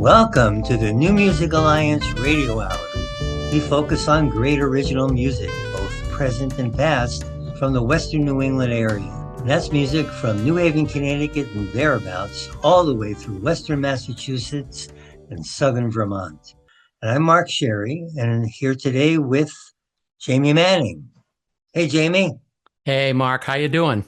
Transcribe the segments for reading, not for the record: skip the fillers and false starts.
Welcome to the New Music Alliance Radio Hour. We focus on great original music, both present and past, from the Western New England area. And that's music from New Haven, Connecticut and thereabouts, all the way through Western Massachusetts and Southern Vermont. And I'm Mark Sherry, and I'm here today with Jamie Manning. Hey, Jamie. Hey, Mark, how you doing?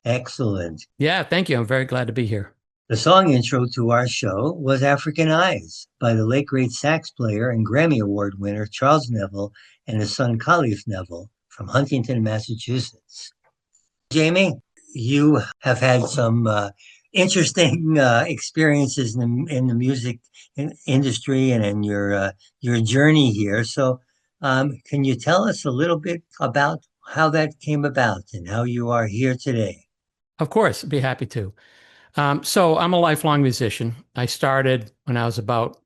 Excellent. Yeah, thank you. I'm very glad to be here. The song intro to our show was African Eyes by the late great sax player and Grammy Award winner Charles Neville and his son Khalif Neville from Huntington, Massachusetts. Jamie, you have had some interesting experiences in the music industry and in your journey here. So can you tell us a little bit about how that came about and how you are here today? Of course, I'd be happy to. So I'm a lifelong musician. I started when I was about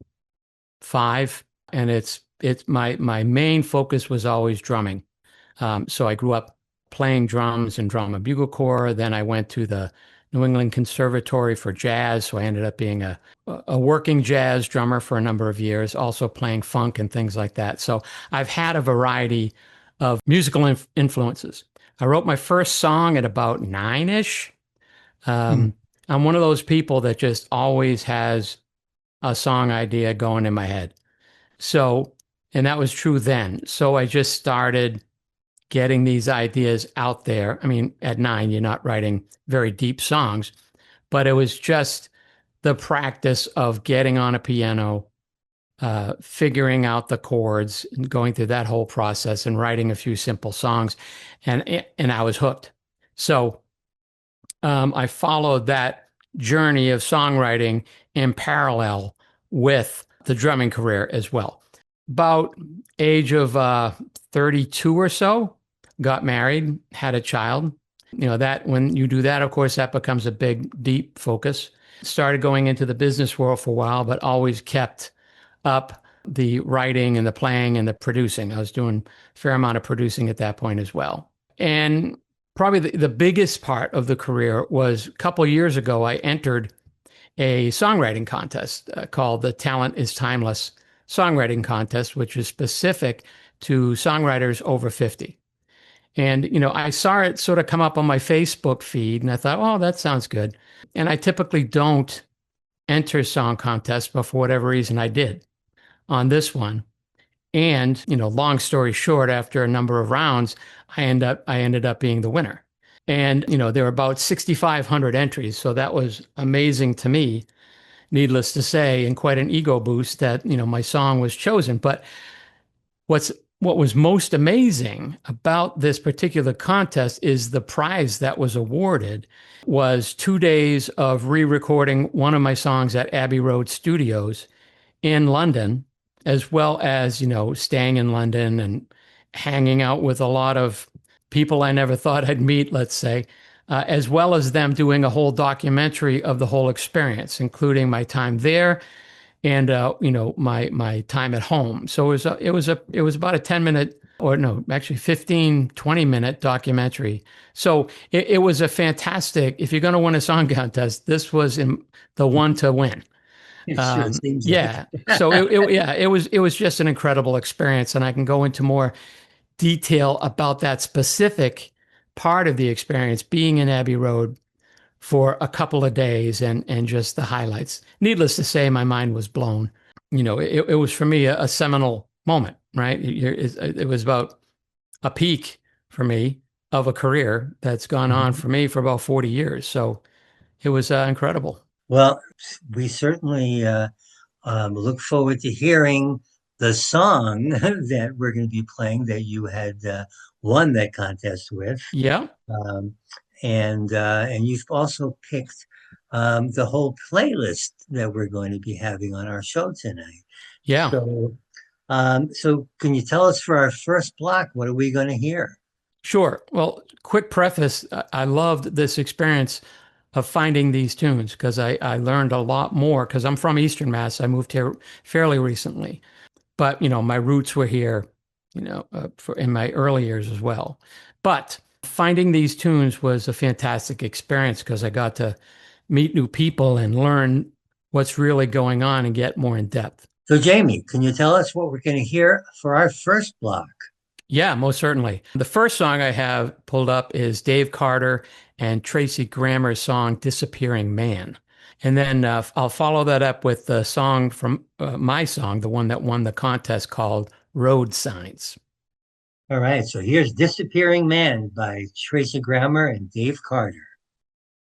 5, and it's my main focus was always drumming. So I grew up playing drums and drum and bugle corps. Then I went to the New England Conservatory for jazz. So I ended up being a working jazz drummer for a number of years, also playing funk and things like that. So I've had a variety of musical influences. I wrote my first song at about 9-ish. I'm one of those people that just always has a song idea going in my head. So, and that was true then. So I just started getting these ideas out there. I mean, at 9, you're not writing very deep songs, but it was just the practice of getting on a piano, figuring out the chords and going through that whole process and writing a few simple songs. And I was hooked. So I followed that journey of songwriting in parallel with the drumming career as well. About age of 32 or so, got married, had a child. You know, that when you do that, of course, that becomes a big, deep focus. Started going into the business world for a while, but always kept up the writing and the playing and the producing. I was doing a fair amount of producing at that point as well. And probably the biggest part of the career was a couple of years ago, I entered a songwriting contest called the Talent is Timeless Songwriting Contest, which is specific to songwriters over 50. And, you know, I saw it sort of come up on my Facebook feed and I thought, oh, that sounds good. And I typically don't enter song contests, but for whatever reason I did on this one. And, you know, long story short, after a number of rounds, I ended up being the winner. And, you know, there were about 6,500 entries. So that was amazing to me, needless to say, and quite an ego boost that, you know, my song was chosen. But what was most amazing about this particular contest is the prize that was awarded was 2 days of re-recording one of my songs at Abbey Road Studios in London, as well as, you know, staying in London and hanging out with a lot of people I never thought I'd meet, let's say, as well as them doing a whole documentary of the whole experience, including my time there and, you know, my time at home. So it was about a 10-minute, or no, actually 15, 20-minute documentary. So it was a fantastic, if you're going to win a song contest, this was the one to win. Sure seems yeah. So it was just an incredible experience. And I can go into more detail about that specific part of the experience, being in Abbey Road for a couple of days and just the highlights. Needless to say, my mind was blown. You know, it was for me a seminal moment, right? It was about a peak for me of a career that's gone on for me for about 40 years. So it was incredible. Well, we certainly look forward to hearing the song that we're going to be playing that you had won that contest with. Yeah. And you've also picked the whole playlist that we're going to be having on our show tonight. Yeah. So can you tell us for our first block, what are we going to hear? Sure. Well, quick preface, I loved this experience of finding these tunes because I learned a lot more because I'm from Eastern Mass. I moved here fairly recently, but, you know, my roots were here, you know, in my early years as well. But finding these tunes was a fantastic experience because I got to meet new people and learn what's really going on and get more in depth. So, Jamie, can you tell us what we're going to hear for our first block? Yeah, most certainly. The first song I have pulled up is Dave Carter and Tracy Grammer's song Disappearing Man. And then I'll follow that up with the song from my song, the one that won the contest, called Road Signs. All right, so here's Disappearing Man by Tracy Grammer and Dave Carter.